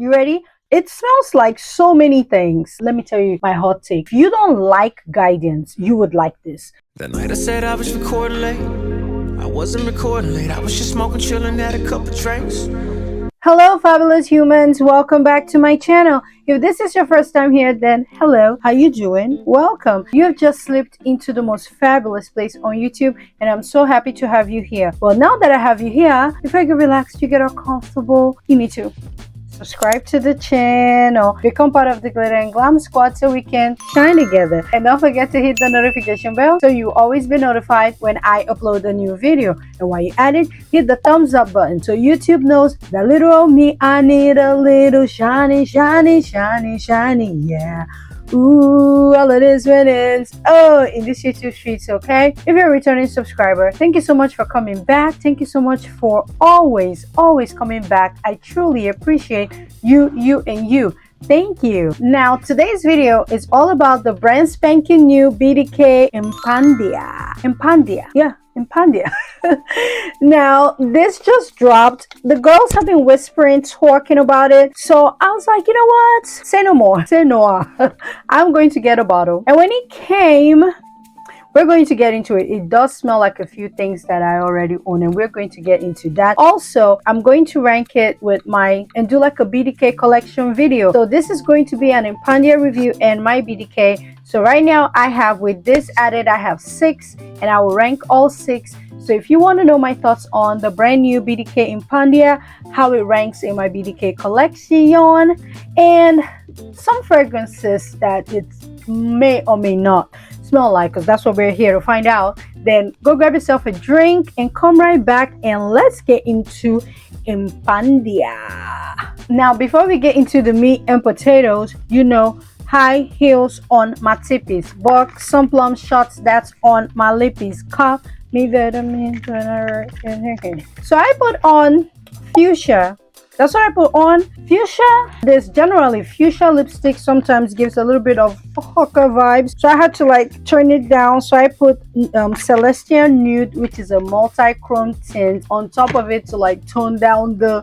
You ready? It smells like so many things. Let me tell you my hot take. If you don't like guidance, you would like this. That night I said I was recording late. I wasn't recording late. I was just smoking, chilling, had a couple drinks. Hello fabulous humans, welcome back to my channel. If this is your first time here, then hello, how you doing? Welcome. You have just slipped into the most fabulous place on YouTube, and I'm so happy to have you here. Well, now that I have you here, if I get relaxed, you get all comfortable, you need to subscribe to the channel, become part of the Glitter and Glam squad so we can shine together, and don't forget to hit the notification bell so you always be notified when I upload a new video. And while you're at it, hit the thumbs up button so YouTube knows that little old me, I need a little shiny, shiny, shiny, shiny, yeah. Ooh, all of this winnings. Oh, in this YouTube streets, okay? If you're a returning subscriber, thank you so much for coming back. Thank you so much for always coming back. I truly appreciate you, and you. Thank you. Now, today's video is all about the brand spanking new Bdk Impadia. Yeah, Impadia. Now, this just dropped. The girls have been whispering, talking about it. So I was like, you know what? Say no more. Say no. I'm going to get a bottle. And when it came, we're going to get into it. It does smell like a few things that I already own, and we're going to get into that. Also, I'm going to rank it with and do like a BDK collection video. So this is going to be an Impadia review and my BDK. So right now I have, with this added, I have 6, and I will rank all 6. So if you want to know my thoughts on the brand new Bdk Impadia, how it ranks in my BDK collection, and some fragrances that it may or may not smell like, because that's what we're here to find out, then go grab yourself a drink and come right back and let's get into Impadia. Now, before we get into the meat and potatoes, you know, high heels on my tippies, box some plum shots that's on my lippies, cup me vitamin. So I put on fuchsia. That's what I put on. Fuchsia, there's generally fuchsia lipstick sometimes gives a little bit of hooker vibes. So I had to like turn it down. So I put Celestial Nude, which is a multi-chrome tint, on top of it to like tone down the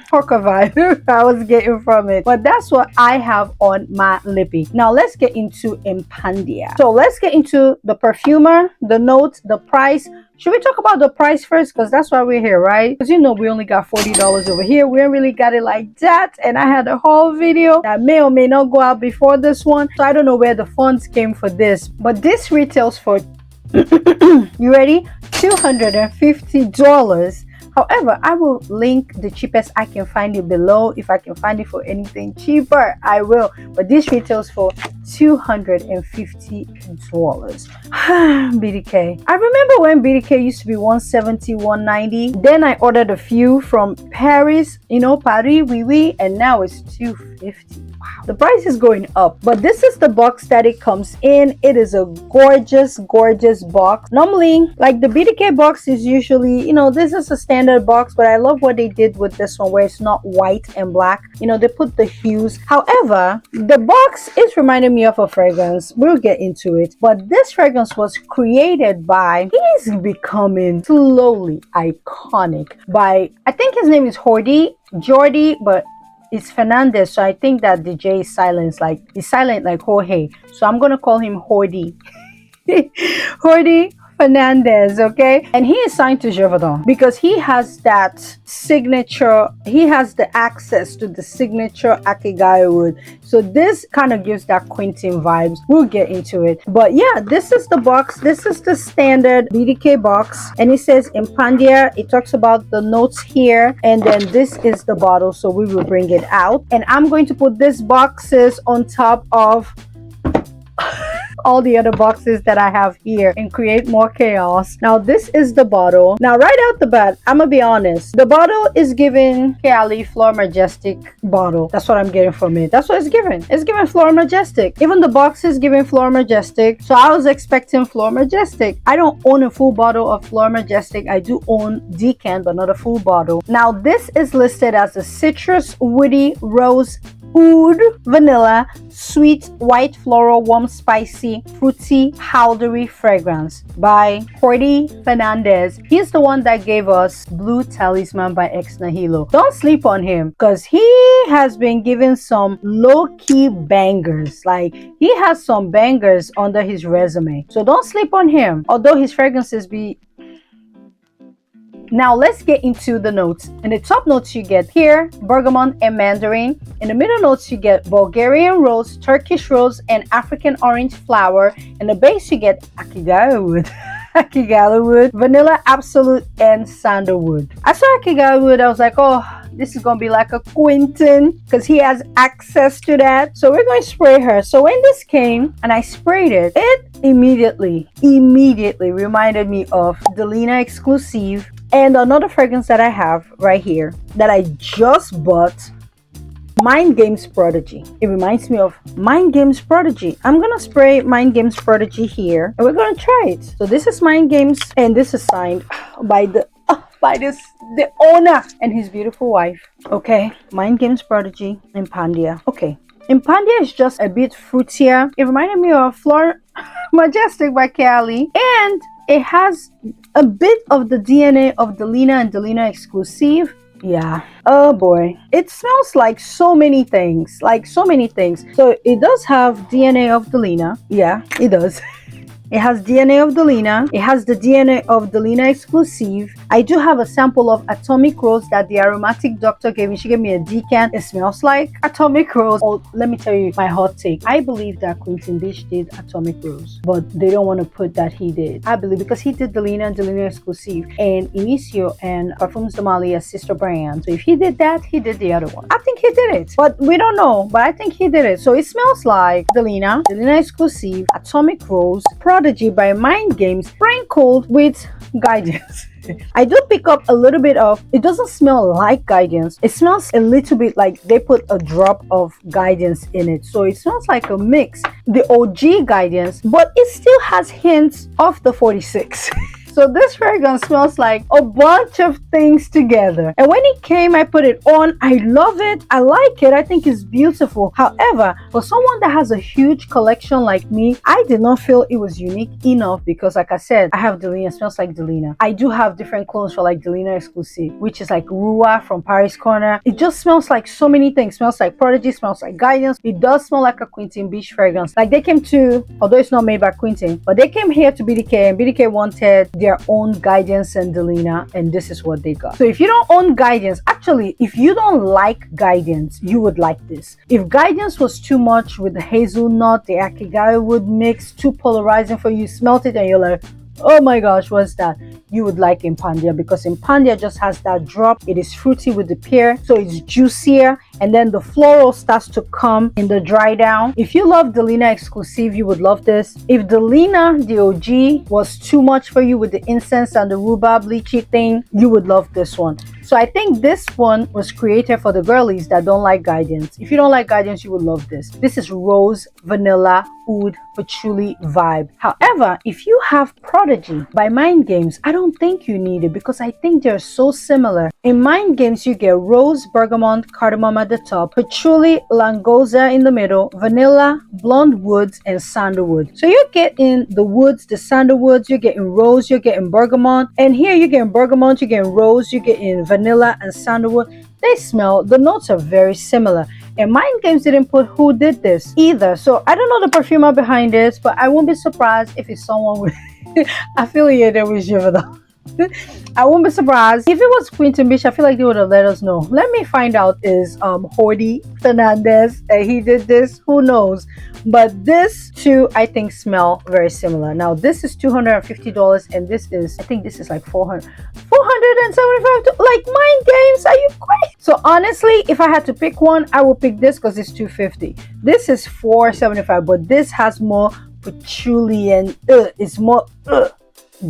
hooker vibe I was getting from it. But that's what I have on my lippy. Now let's get into Impadia. So let's get into the perfumer, the notes, the price. Should we talk about the price first? Because that's why we're here, right? Because you know we only got $40 over here. We really got it like that. And I had a whole video that may or may not go out before this one. So I don't know where the funds came for this. But this retails for, you ready? $250. However, I will link the cheapest I can find it below. If I can find it for anything cheaper, I will. But this retails for $250. BDK. I remember when BDK used to be $170, $190. Then I ordered a few from Paris, you know, Paris, oui, oui, and now it's $250. Wow, the price is going up. But this is the box that it comes in. It is a gorgeous box. Normally, like the BDK box is usually, you know, this is a standard box, but I love what they did with this one where it's not white and black. You know, they put the hues. However, the box is reminding me of a fragrance. We'll get into it. But this fragrance was created by, he's becoming slowly iconic by, I think his name is Jordi, but it's Fernandez, so I think that the J is silent like Jorge. So I'm gonna call him Jordi. Jordi Fernandez, okay? And he is signed to Givaudan because he has that signature, he has the access to the signature Akigai wood. So this kind of gives that Quentin vibes. We'll get into it. But yeah, this is the box. This is the standard BDK box. And it says Impadia. It talks about the notes here. And then this is the bottle. So we will bring it out. And I'm going to put these boxes on top of all the other boxes that I have here and create more chaos. Now this is the bottle. Now right out the bat, I'm gonna be honest, the bottle is giving Cali Flora Majestic bottle. That's what I'm getting from it. That's what it's giving. It's giving Flora Majestic. Even the box is giving Flora Majestic. So I was expecting Flora Majestic. I don't own a full bottle of Flora Majestic. I do own Decan, but not a full bottle. Now this is listed as a citrus, woody, rose, Oud Vanilla Sweet White Floral Warm Spicy Fruity Powdery Fragrance by Jordi Fernandez. He's the one that gave us Blue Talisman by Ex Nihilo. Don't sleep on him because he has been giving some low-key bangers. Like, he has some bangers under his resume. So don't sleep on him. Although his fragrances be... Now let's get into the notes. In the top notes you get pear, bergamot, and mandarin. In the middle notes you get Bulgarian rose, Turkish rose, and African orange flower. In the base you get Akigara wood, Akigara wood, vanilla absolute, and sandalwood. I saw Akigara wood, I was like, oh, this is gonna be like a Quentin because he has access to that. So we're going to spray her. So when this came and I sprayed it, it immediately reminded me of Delina Exclusive. And another fragrance that I have right here that I just bought, Mind Games Prodigy. It reminds me of Mind Games Prodigy. I'm gonna spray Mind Games Prodigy here and we're gonna try it. So this is Mind Games and this is signed by the owner and his beautiful wife. Okay, Mind Games Prodigy, Impadia. Okay, Impadia is just a bit fruitier. It reminded me of Flora Majestic by Kali, and it has a bit of the DNA of Delina and Delina Exclusive. Yeah. Oh boy. It smells like so many things. So it does have DNA of Delina. Yeah, it does. It has DNA of Delina. It has the DNA of Delina Exclusive. I do have a sample of Atomic Rose that the aromatic doctor gave me. She gave me a decant. It smells like Atomic Rose. Oh, let me tell you my hot take. I believe that Quentin Bish did Atomic Rose, but they don't want to put that he did. I believe because he did Delina and Delina Exclusive, and Inicio and Parfums de Mali as sister brand. So if he did that, he did the other one. I think he did it, but we don't know. But I think he did it. So it smells like Delina, Delina Exclusive, Atomic Rose, Prodigy by Mind Games, sprinkled with Guidance. I do pick up a little bit of, it doesn't smell like Guidance. It smells a little bit like they put a drop of Guidance in it. So it smells like a mix, the OG Guidance, but it still has hints of the 46. So this fragrance smells like a bunch of things together. And when it came, I put it on. I love it. I like it. I think it's beautiful. However, for someone that has a huge collection like me, I did not feel it was unique enough because, like I said, I have Delina. It smells like Delina. I do have different clones for like Delina Exclusive, which is like Rua from Paris Corner. It just smells like so many things. It smells like Prodigy, smells like Guidance. It does smell like a Quentin Beach fragrance. Like they came to, although it's not made by Quentin, but they came here to BDK and BDK wanted their own Guidance and Delina, and this is what they got. So if you don't own Guidance, actually if you don't like Guidance, you would like this. If Guidance was too much with the hazelnut, the Akigara wood mix, too polarizing for you, smelt it and you're like, oh my gosh, what's that? You would like Impadia because Impadia just has that drop. It is fruity with the pear, so it's juicier, and then the floral starts to come in the dry down. If you love Delina Exclusive, you would love this. If Delina, the OG, was too much for you with the incense and the rhubarb lychee thing, you would love this one. So I think this one was created for the girlies that don't like Guidance. If you don't like Guidance, you would love this. This is rose, vanilla, oud, patchouli vibe. However, if you have Prodigy by Mind Games, I don't think you need it because I think they're so similar. In Mind Games, you get rose, bergamot, cardamom at the top, patchouli, langoza in the middle, vanilla, blonde woods, and sandalwood. So you're getting the woods, the sandalwoods, you're getting rose, you're getting bergamot, and here you're getting bergamot, you're getting rose, you're getting vanilla and sandalwood. They smell, the notes are very similar. And Mind Games didn't put who did this either. So I don't know the perfumer behind this, but I won't be surprised if it's someone with affiliated with Givaudan. I won't be surprised if it was Quentin Bish. I feel like they would have let us know. Let me find out is Jordi Fernandez that he did this. Who knows? But this two I think smell very similar. Now this is $250 and this is, I think this is like $475. Like Mind Games, are you crazy? So honestly, if I had to pick one, I would pick this because it's $250. This is $475, but this has more patchouli and it's more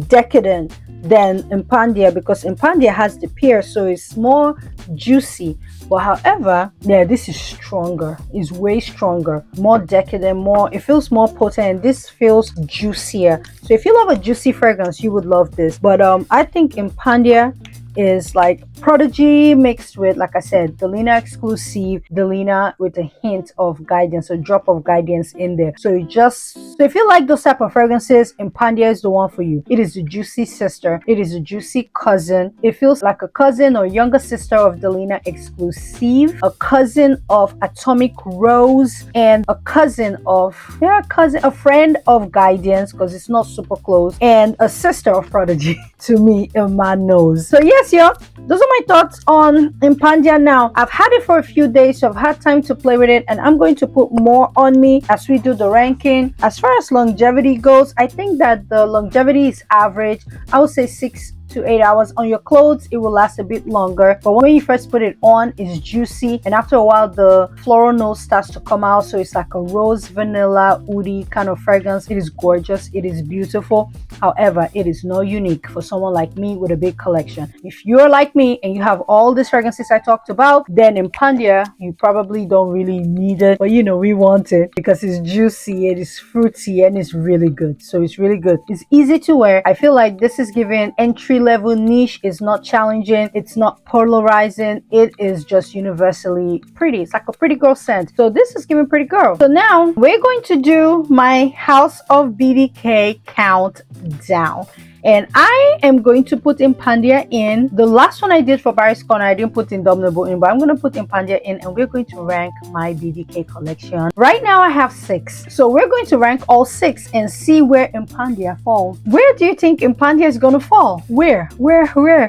decadent than Impadia because Impadia has the pear, so it's more juicy. But however, yeah, this is stronger. It's way stronger, more decadent, more, it feels more potent, and this feels juicier. So if you love a juicy fragrance, you would love this. But I think Impadia is like Prodigy mixed with, like I said, Delina exclusive, Delina with a hint of guidance, a drop of guidance in there. So if you like those type of fragrances, Impadia is the one for you. It is a juicy sister. It is a juicy cousin. It feels like a cousin or younger sister of Delina exclusive, a cousin of Atomic Rose, and a cousin of a friend of guidance, because it's not super close, and a sister of Prodigy to me in my nose. So yes, y'all, those are my thoughts on Impadia. Now I've had it for a few days, so I've had time to play with it, and I'm going to put more on me as we do the ranking. As far as longevity goes, I think that the longevity is average. I would say 6 to 8 hours. On your clothes, it will last a bit longer, but when you first put it on, it's juicy, and after a while the floral nose starts to come out, so it's like a rose, vanilla, woody kind of fragrance. It is gorgeous, it is beautiful. However, it is not unique for someone like me with a big collection. If you're like me and you have all these fragrances I talked about, then Impadia, you probably don't really need it, but you know, we want it because it's juicy, it is fruity, and it's really good. So it's really good. It's easy to wear. I feel like this is giving entry level niche. Is not challenging, it's not polarizing, it is just universally pretty. It's like a pretty girl scent, so this is giving pretty girl. So now we're going to do my House of BDK countdown, and I am going to put Impadia in. The last one I did for Paris Corner, I didn't put Indomitable in, but I'm going to put Impadia in, and we're going to rank my BDK collection. Right now I have 6, so we're going to rank all 6 and see where Impadia falls. Where do you think Impadia is going to fall? Where?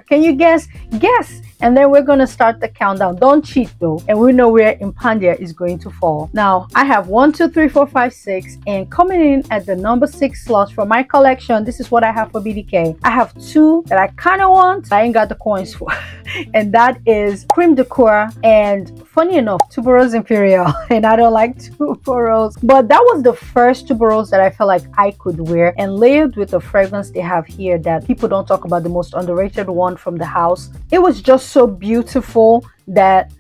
Can you guess? And then we're going to start the countdown. Don't cheat though, and we know where Impadia is going to fall. Now I have 1, 2, 3, 4, 5, 6, and coming in at the number 6 slot for my collection, this is what I have for BDK. I have 2 that I kind of want, I ain't got the coins for, and that is Creme de Coeur and, funny enough, Tuberose Imperial. And I don't like Tuberose, but that was the first Tuberose that I felt like I could wear, and layered with the fragrance they have here that people don't talk about, the most underrated one from the house. It was just so beautiful that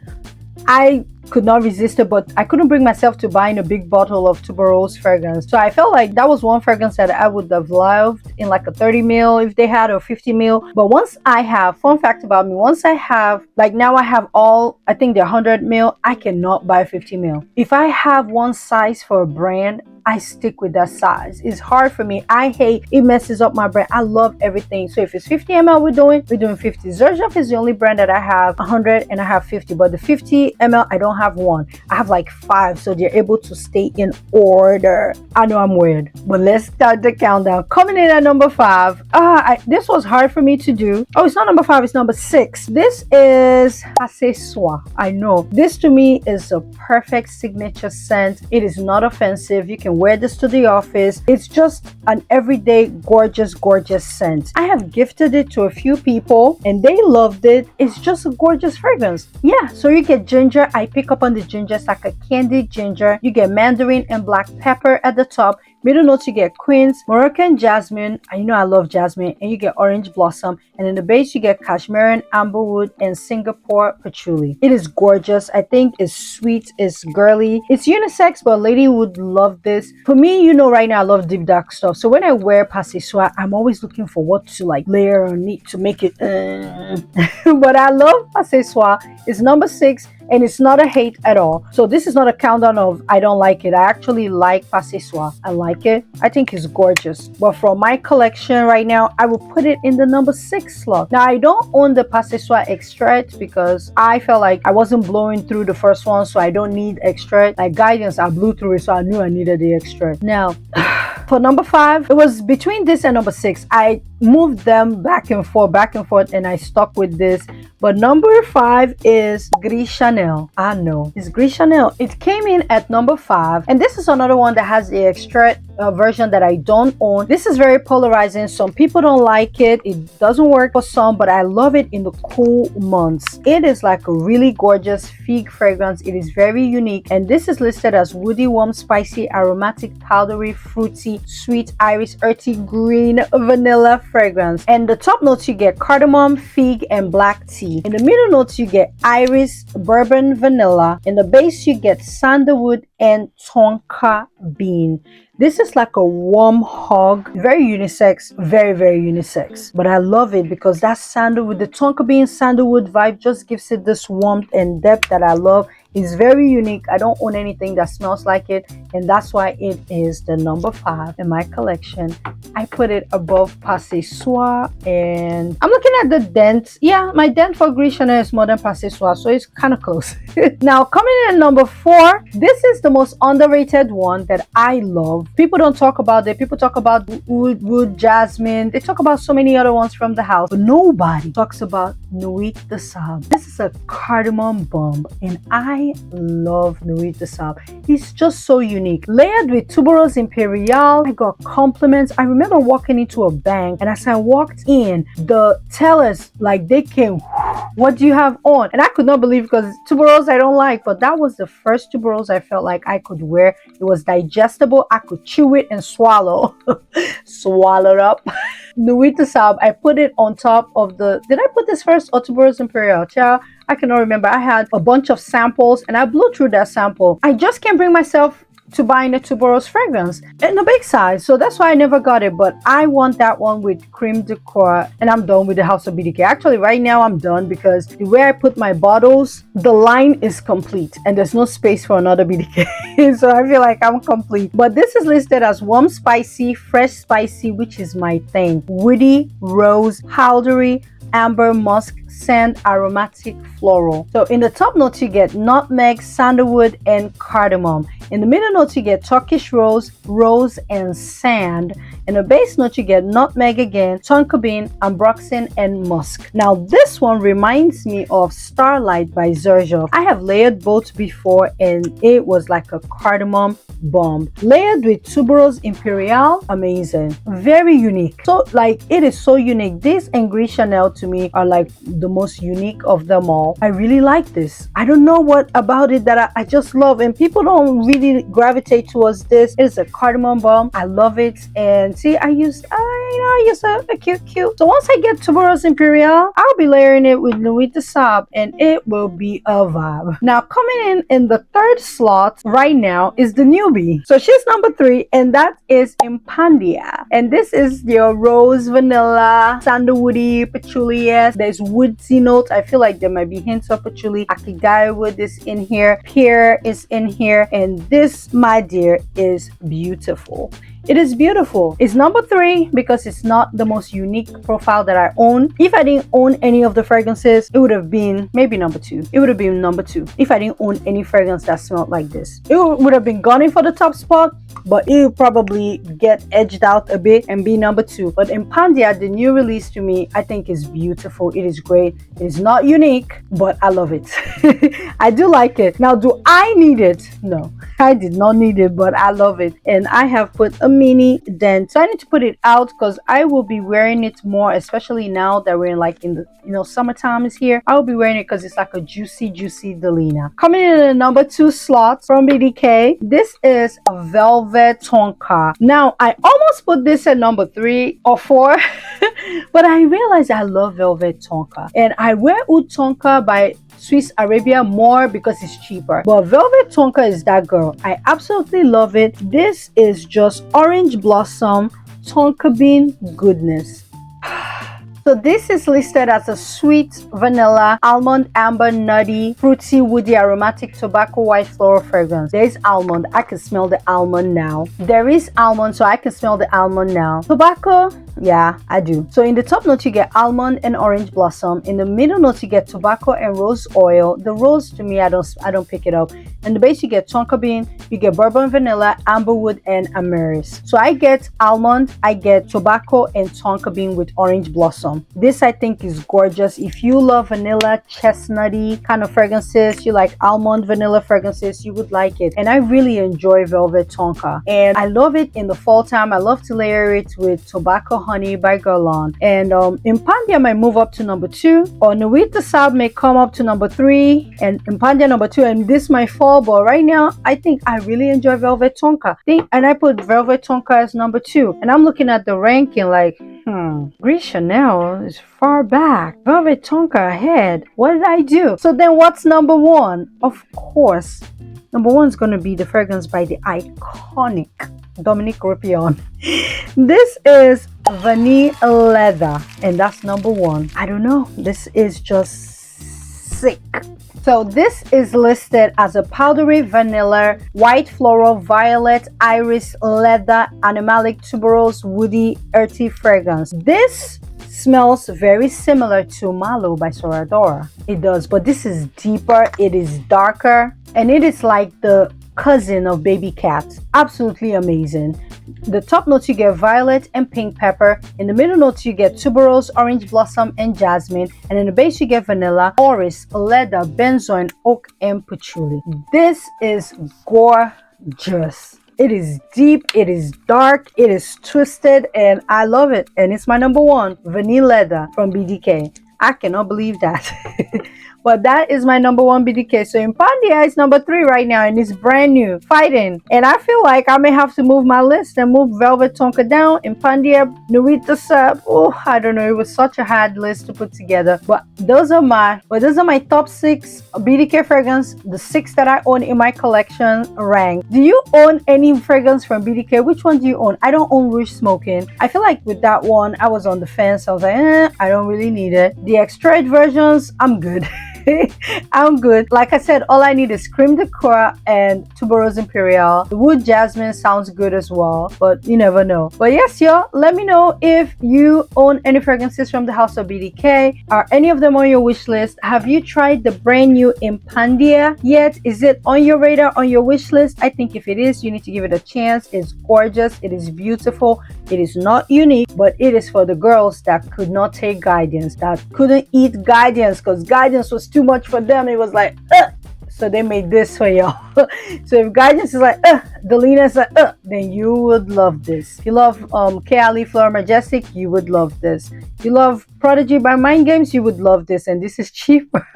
I could not resist it, but I couldn't bring myself to buying a big bottle of Tuberose fragrance. So I felt like that was one fragrance that I would have loved in like a 30 ml if they had, or 50 ml. But once I have, fun fact about me, once I have, like now I have all, I think they're 100 ml, I cannot buy 50 ml. If I have one size for a brand, I stick with that size. It's hard for me. I hate it, messes up my brand. I love everything. So if it's 50 ml we're doing 50. Xerjoff is the only brand that I have 100 and I have 50, but the 50 ml I don't have one. I have like 5, so they're able to stay in order. I know I'm weird, but let's start the countdown. Coming in at number 5. This was hard for me to do. Oh, it's not number 5, it's number 6. This is Accessoire. I know. This to me is a perfect signature scent. It is not offensive. You can wear this to the office. It's just an everyday gorgeous scent. I have gifted it to a few people and they loved it. It's just a gorgeous fragrance. Yeah, so you get ginger. I pick up on the ginger. It's like a candied ginger. You get mandarin and black pepper at the top. Middle notes, you get quince, Moroccan jasmine, and you know I love jasmine, and you get orange blossom, and in the base you get cashmere, amberwood, and Singapore patchouli. It is gorgeous. I think it's sweet, it's girly, it's unisex, but a lady would love this. For me, you know, right now I love deep dark stuff, so when I wear Accessoire, I'm always looking for what to like layer on it to make it but I love Accessoire. It's number 6, and it's not a hate at all. So this is not a countdown of I don't like it. I actually like Accessoire. I like it. I think it's gorgeous. But from my collection right now, I will put it in the number 6 slot. Now I don't own the Accessoire extract because I felt like I wasn't blowing through the first one, so I don't need extract. Like guidance, I blew through it, so I knew I needed the extract. Now for number 5, it was between this and number 6. I moved them back and forth, and I stuck with this. But number 5 is Gris Chanel. I know it's Gris Chanel. It came in at number 5, and this is another one that has the extra version that I don't own. This is very polarizing. Some people don't like it. It doesn't work for some, but I love it in the cool months. It is like a really gorgeous fig fragrance. It is very unique, and this is listed as woody, warm, spicy, aromatic, powdery, fruity, sweet, iris, earthy, green, vanilla fragrance. And the top notes you get cardamom, fig, and black tea. In the middle notes you get iris, bourbon, vanilla. In the base you get sandalwood and tonka bean. This is like a warm hug, very unisex, very unisex. But I love it because that sandalwood, the tonka bean sandalwood vibe just gives it this warmth and depth that I love. It's very unique. I don't own anything that smells like it, and that's why it is the number 5 in my collection. I put it above Pas Ce Soir, and I'm looking at the dent. Yeah, my dent for Gris Chanel is more than Pas Ce Soir, so it's kind of close. Now, coming in at number 4, this is the most underrated one that I love. People don't talk about it. People talk about wood, jasmine. They talk about so many other ones from the house, but nobody talks about Nuit de Sable. This is a cardamom bomb, and I love Nuit de Sable. It's just so unique. Layered with tuberose imperial. I got compliments. I remember walking into a bank, and as I walked in, the tellers, like, they came, what do you have on? And I could not believe, because tuberose I don't like, but that was the first tuberose I felt like I could wear. It was digestible. I could chew it and swallow. Swallow it up. Nuit de Sable, I put it on top of the, did I put this first or tuberose imperial? Child, I cannot remember. I had a bunch of samples and I blew through that sample. I just can't bring myself to buying a tuberose fragrance in a big size, so that's why I never got it. But I want that one with creme de coeur, and I'm done with the House of BDK. Actually, right now I'm done, because the way I put my bottles, the line is complete and there's no space for another BDK. So I feel like I'm complete. But this is listed as warm spicy, fresh spicy, which is my thing, woody, rose, powdery, amber, musk, sand, aromatic, floral. So in the top notes you get nutmeg, sandalwood, and cardamom. In the middle notes you get Turkish rose, rose, and sand. In the base note you get nutmeg again, tonka bean, ambroxan, and musk. Now this one reminds me of Starlight by Xerjoff. I have layered both before, and it was like a cardamom bomb. Layered with tuberose imperial, amazing, very unique. So like, it is so unique. This and Gris Chanel to me are like the most unique of them all. I really like this. I don't know what about it that I just love, and people don't really gravitate towards this. It's a cardamom bomb. I love it. And see, I used a cute. So once I get tuberose imperial, I'll be layering it with Nuit de Sable, and it will be a vibe. Now coming in the third slot right now is the newbie. So she's number 3, and that is Impadia. And this is your rose, vanilla, sandalwoody, patchouli. There's woodsy notes. I feel like there might be hints of patchouli. Akigaya wood is in here. Pear is in here. And this, my dear, is beautiful. It is beautiful. It's number 3 because it's not the most unique profile that I own. If I didn't own any of the fragrances, it would have been maybe number 2. It would have been number 2 if I didn't own any fragrance that smelled like this. It would have been gunning for the top spot, but it would probably get edged out a bit and be number 2. But Impadia, the new release, to me, I think is beautiful. It is great. It is not unique, but I love it. I do like it. Now, do I need it? No, I did not need it, but I love it. And I have put a mini dent, so I need to put it out because I will be wearing it more, especially now that we're in the summertime is here. I will be wearing it because it's like a juicy Delina. Coming in the number 2 slot from BDK, this is a velvet tonka. Now I almost put this at number 3 or 4 but I realized I love velvet tonka, and I wear oud tonka by Swiss Arabia more because it's cheaper. But velvet tonka is that girl. I absolutely love it. This is just orange blossom tonka bean goodness. So this is listed as a sweet vanilla, almond, amber, nutty, fruity, woody, aromatic, tobacco, white floral fragrance. There is almond. I can smell the almond now. There is almond, so I can smell the almond now. Tobacco, yeah, I do. So in the top note you get almond and orange blossom. In the middle note you get tobacco and rose oil. The rose, to me, I don't pick it up. In the base you get tonka bean, you get bourbon vanilla, amberwood, and amaris. So I get almond, I get tobacco, and tonka bean with orange blossom. This I think is gorgeous. If you love vanilla, chestnutty kind of fragrances, you like almond vanilla fragrances, you would like it. And I really enjoy velvet tonka, and I love it in the fall time. I love to layer it with tobacco Honey by Guerlain. And Impadia might move up to number 2, or Nuit de Sable may come up to number 3, and Impadia number 2, and this might fall. But right now, I think I really enjoy Velvet Tonka. And I put Velvet Tonka as number 2. And I'm looking at the ranking like, Gris Chanel is far back. Velvet Tonka ahead. What did I do? So then what's number 1? Of course, number 1 is going to be the fragrance by the iconic Dominique Ropion. This is Vanilla Leather, and that's number 1. I don't know. This is just sick. So this is listed as a powdery vanilla, white floral, violet, iris, leather, animalic, tuberose, woody, earthy fragrance. This smells very similar to Malo by Soradora. It does, but this is deeper, it is darker, and it is like the cousin of Baby Cat. Absolutely amazing. The top notes you get violet and pink pepper. In the middle notes you get tuberose, orange blossom, and jasmine. And in the base you get vanilla, orris, leather, benzoin, oak, and patchouli. This is gorgeous. It is deep, it is dark, it is twisted, and I love it. And it's my number 1, Vanilla Leather from BDK. I cannot believe that. But that is my number 1 BDK. So Impadia is number 3 right now, and it's brand new, fighting. And I feel like I may have to move my list and move Velvet Tonka down. Impadia, Nuit de Sable. Oh, I don't know. It was such a hard list to put together. But those are my top 6 BDK fragrance. The 6 that I own in my collection rank. Do you own any fragrance from BDK? Which one do you own? I don't own Rouge Smoking. I feel like with that one, I was on the fence. I was like, I don't really need it. The extrait versions, I'm good. I'm good. Like I said, all I need is Creme de Coeur and Tuberose Imperial. The Wood Jasmine sounds good as well, but you never know. But yes, y'all, let me know if you own any fragrances from the house of BDK. Are any of them on your wish list? Have you tried the brand new Impadia yet? Is it on your radar, on your wish list? I think if it is, you need to give it a chance. It's gorgeous. It is beautiful. It is not unique, but it is for the girls that could not take guidance, that couldn't eat guidance because guidance was too much for them. It was like, so they made this for y'all. So if guidance is like, Delina is like, then you would love this. If you love Kali Fleur Majestic, you would love this. If you love Prodigy by Mind Games, you would love this. And this is cheaper.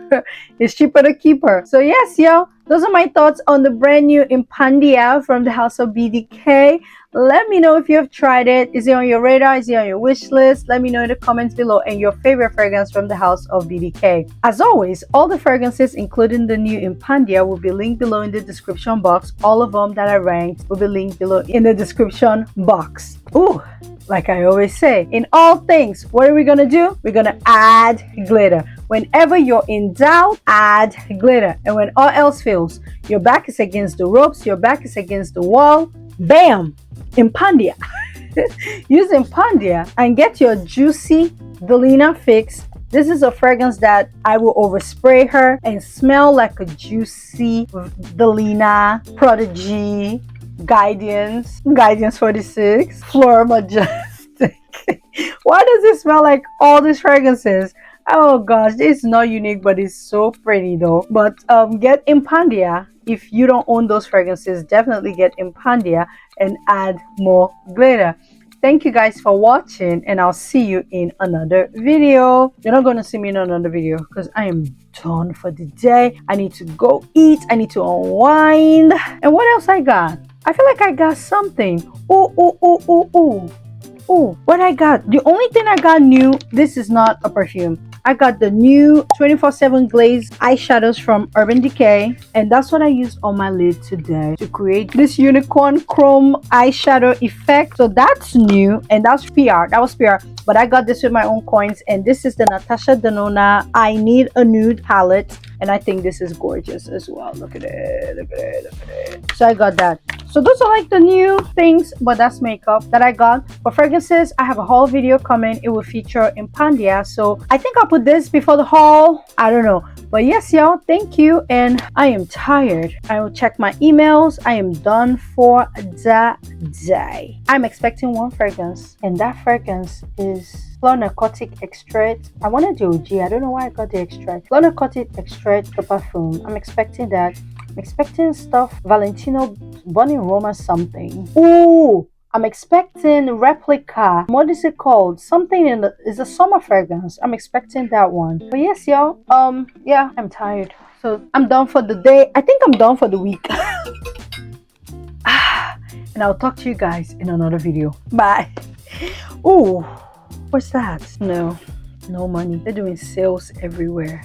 It's cheaper to keep her. So yes, y'all, those are my thoughts on the brand new Impadia from the house of BDK. Let me know if you have tried it. Is it on your radar? Is it on your wish list? Let me know in the comments below, and your favorite fragrance from the house of BDK. As always, all the fragrances, including the new Impadia, will be linked below in the description box. All of them that I ranked will be linked below in the description box. Ooh, like I always say, in all things, what are we gonna do? We're gonna add glitter. Whenever you're in doubt, add glitter. And when all else fails, your back is against the ropes, your back is against the wall, bam! Impadia. Use Impadia and get your juicy Delina fix. This is a fragrance that I will overspray her and smell like a juicy Delina, Prodigy, Guidance 46, Fleur Majestic. Why does it smell like all these fragrances? Oh gosh, it's not unique, but it's so pretty though. But get Impadia. If you don't own those fragrances, definitely get Impadia and add more glitter. Thank you guys for watching, and I'll see you in another video. You're not going to see me in another video because I am done for the day. I need to go eat. I need to unwind. And what else I got? I feel like I got something. Oh, what I got? The only thing I got new, this is not a perfume. I got the new 24/7 Glaze eyeshadows from Urban Decay, and that's what I used on my lid today to create this unicorn chrome eyeshadow effect. So that's new, and that's PR. That was PR, but I got this with my own coins, and this is the Natasha Denona I Need a Nude palette, and I think this is gorgeous as well. Look at it, look at it, look at it. So I got that. So those are like the new things, but that's makeup that I got. For fragrances, I have a haul video coming. It will feature Impadia, so I think I'll put this before the haul. I don't know, but yes, y'all, thank you, and I am tired. I will check my emails. I am done for the day. I'm expecting one fragrance, and that fragrance is Fleur Narcotic Extract. I wanted the OG. I don't know why I got the extract. Fleur Narcotic Extract, the perfume. I'm expecting that. I'm expecting stuff Valentino Bonnie Roma something. Ooh, I'm expecting replica. What is it called? Something in the is a summer fragrance. I'm expecting that one. But yes, y'all. Yeah, I'm tired. So I'm done for the day. I think I'm done for the week. And I'll talk to you guys in another video. Bye. Oh, what's that? No money. They're doing sales everywhere.